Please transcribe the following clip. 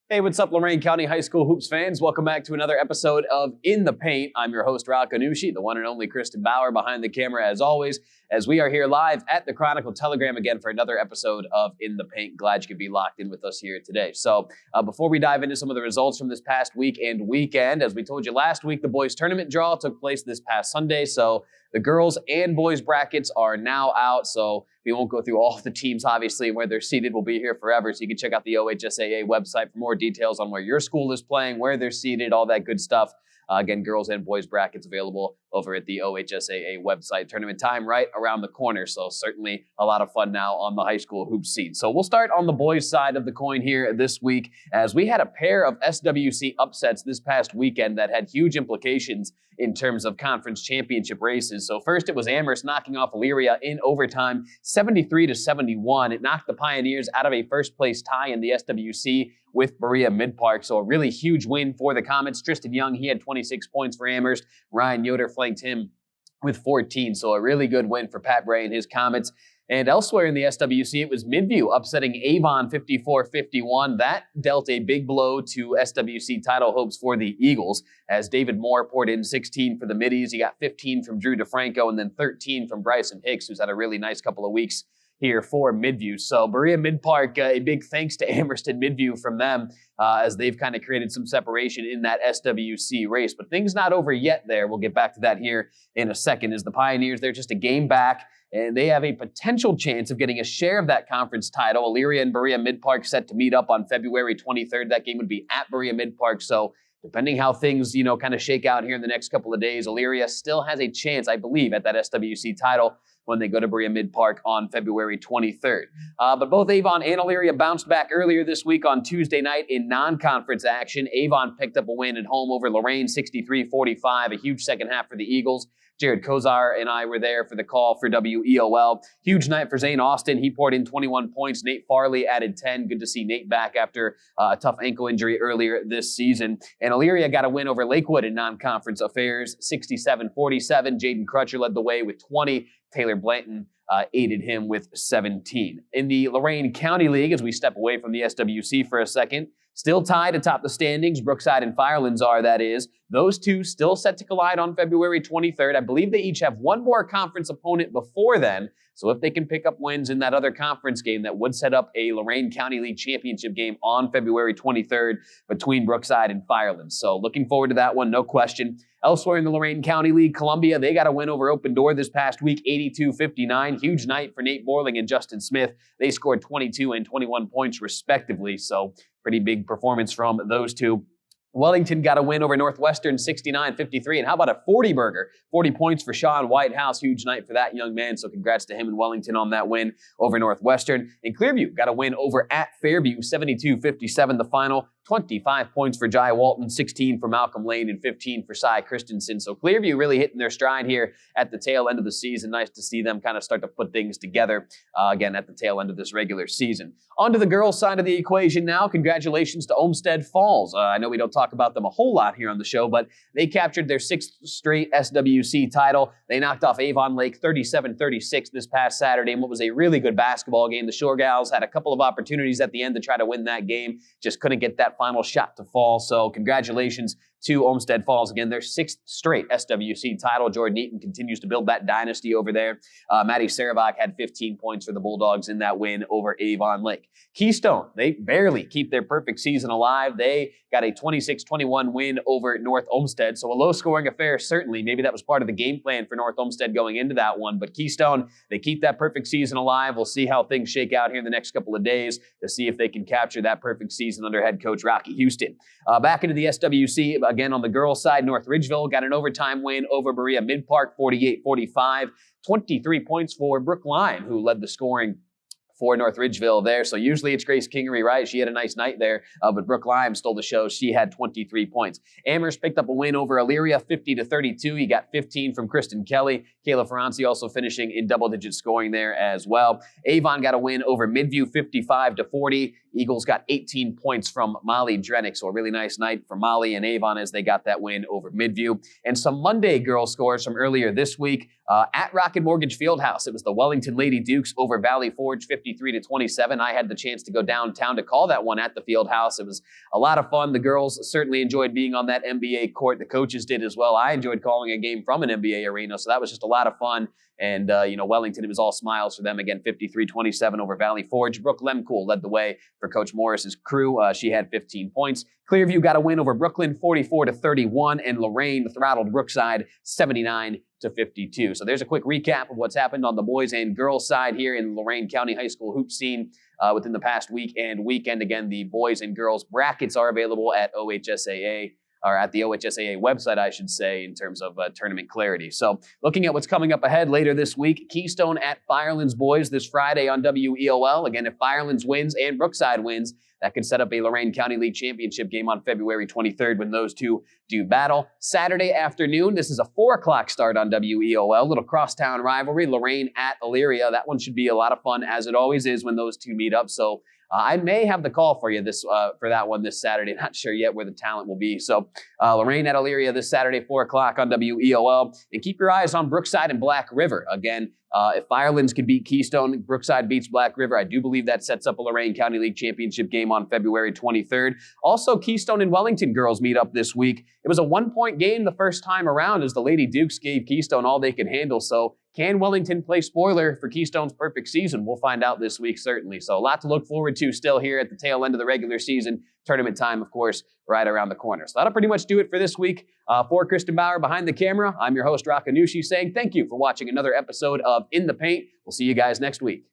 Hey, what's up, Lorain County High School Hoops fans? Welcome back to another episode of In the Paint. I'm your host, Rocco Nushi, the one and only Kristen Bauer behind the camera as always, as we are here live at the Chronicle Telegram again for another episode of In the Paint. Glad you could be locked in with us here today. So before we dive into some of the results from this past week and weekend, as we told you last week, the boys tournament draw took place this past Sunday. So the girls and boys brackets are now out. So we won't go through all of the teams, obviously, and where they're seated. Will be here forever. So you can check out the OHSAA website for more details on where your school is playing, where they're seated, all that good stuff. Again, girls and boys brackets available over at the OHSAA website. Tournament time right around the corner, so certainly a lot of fun now on the high school hoop scene. So we'll start on the boys' side of the coin here this week, as we had a pair of SWC upsets this past weekend that had huge implications in terms of conference championship races. So first, it was Amherst knocking off Elyria in overtime, 73-71. It knocked the Pioneers out of a first-place tie in the SWC with Berea Mid-Park. So a really huge win for the Comets. Tristan Young, he had 26 points for Amherst. Ryan Yoder flanked him with 14. So a really good win for Pat Bray and his Comets. And elsewhere in the SWC, it was Midview upsetting Avon 54-51. That dealt a big blow to SWC title hopes for the Eagles, as David Moore poured in 16 for the Middies. He got 15 from Drew DeFranco and then 13 from Bryson Hicks, who's had a really nice couple of weeks here for Midview. So Berea Mid-Park, a big thanks to Amherst and Midview from them, as they've kind of created some separation in that SWC race. But things not over yet there. We'll get back to that here in a second, as the Pioneers, they're just a game back, and they have a potential chance of getting a share of that conference title. Elyria and Berea Mid-Park set to meet up on February 23rd. That game would be at Berea Mid-Park. So depending how things, kind of shake out here in the next couple of days, Elyria still has a chance, I believe, at that SWC title when they go to Berea Mid-Park on February 23rd. But both Avon and Elyria bounced back earlier this week on Tuesday night in non-conference action. Avon picked up a win at home over Lorain, 63-45, a huge second half for the Eagles. Jared Kozar and I were there for the call for WEOL. Huge night for Zane Austin. He poured in 21 points. Nate Farley added 10. Good to see Nate back after a tough ankle injury earlier this season. And Elyria got a win over Lakewood in non-conference affairs, 67-47. Jaden Crutcher led the way with 20. Taylor Blanton aided him with 17. In the Lorain County League, as we step away from the SWC for a second, still tied atop the standings, Brookside and Firelands are, that is. Those two still set to collide on February 23rd. I believe they each have one more conference opponent before then. So if they can pick up wins in that other conference game, that would set up a Lorain County League championship game on February 23rd between Brookside and Firelands. So looking forward to that one, no question. Elsewhere in the Lorain County League, Columbia, they got a win over Open Door this past week, 82-59. Huge night for Nate Borling and Justin Smith. They scored 22 and 21 points respectively. So pretty big performance from those two. Wellington got a win over Northwestern, 69-53. And how about a 40-burger? 40 points for Sean Whitehouse. Huge night for that young man. So congrats to him and Wellington on that win over Northwestern. And Clearview got a win over at Fairview, 72-57 the final. 25 points for Jai Walton, 16 for Malcolm Lane, and 15 for Cy Christensen. So Clearview really hitting their stride here at the tail end of the season. Nice to see them kind of start to put things together again at the tail end of this regular season. On to the girls' side of the equation now. Congratulations to Olmsted Falls. I know we don't talk about them a whole lot here on the show, but they captured their 6th straight SWC title. They knocked off Avon Lake 37-36 this past Saturday in what was a really good basketball game. The Shore Gals had a couple of opportunities at the end to try to win that game, just couldn't get that final shot to fall. So congratulations to Olmsted Falls. Again, their 6th straight SWC title. Jordan Eaton continues to build that dynasty over there. Maddie Sarabach had 15 points for the Bulldogs in that win over Avon Lake. Keystone, they barely keep their perfect season alive. They got a 26-21 win over North Olmsted. So a low-scoring affair, certainly. Maybe that was part of the game plan for North Olmsted going into that one. But Keystone, they keep that perfect season alive. We'll see how things shake out here in the next couple of days to see if they can capture that perfect season under head coach Rocky Houston. Back into the SWC, again on the girls' side, North Ridgeville got an overtime win over Berea Mid-Park, 48-45. 23 points for Brooke Lyon, who led the scoring for North Ridgeville there. So usually it's Grace Kingery, right? She had a nice night there, but Brooke Lyon stole the show. She had 23 points. Amherst picked up a win over Elyria, 50-32. He got 15 from Kristen Kelly. Kayla Ferranci also finishing in double-digit scoring there as well. Avon got a win over Midview, 55-40. Eagles got 18 points from Molly Drenick. So a really nice night for Molly and Avon as they got that win over Midview. And some Monday girls scores from earlier this week. At Rocket Mortgage Fieldhouse, it was the Wellington Lady Dukes over Valley Forge 53-27. I had the chance to go downtown to call that one at the Fieldhouse. It was a lot of fun. The girls certainly enjoyed being on that NBA court. The coaches did as well. I enjoyed calling a game from an NBA arena, so that was just a lot of fun. And, Wellington, it was all smiles for them. Again, 53-27 over Valley Forge. Brooke Lemcool led the way for Coach Morris's crew. She had 15 points. Clearview got a win over Brooklyn, 44-31, and Lorraine throttled Brookside, 79-52. So there's a quick recap of what's happened on the boys and girls side here in the Lorain County High School hoop scene within the past week and weekend. Again, the boys and girls brackets are available at OHSAA, or at the OHSAA website, I should say, in terms of tournament clarity. So looking at what's coming up ahead later this week, Keystone at Firelands boys this Friday on WEOL. Again, if Firelands wins and Brookside wins, that could set up a Lorain County League Championship game on February 23rd when those two do battle. Saturday afternoon, this is a 4 o'clock start on WEOL. Little crosstown rivalry, Lorain at Elyria. That one should be a lot of fun, as it always is when those two meet up. So I may have the call for you for that one this Saturday. Not sure yet where the talent will be. So Lorain at Elyria this Saturday, 4 o'clock on WEOL. And keep your eyes on Brookside and Black River. Again, if Firelands can beat Keystone, Brookside beats Black River. I do believe that sets up a Lorain County League Championship game on February 23rd. Also, Keystone and Wellington girls meet up this week. It was a 1-point game the first time around as the Lady Dukes gave Keystone all they could handle. So can Wellington play spoiler for Keystone's perfect season? We'll find out this week, certainly. So a lot to look forward to still here at the tail end of the regular season. Tournament time, of course, right around the corner. So that'll pretty much do it for this week. For Kristen Bauer behind the camera, I'm your host, Rakanushi, saying thank you for watching another episode of In the Paint. We'll see you guys next week.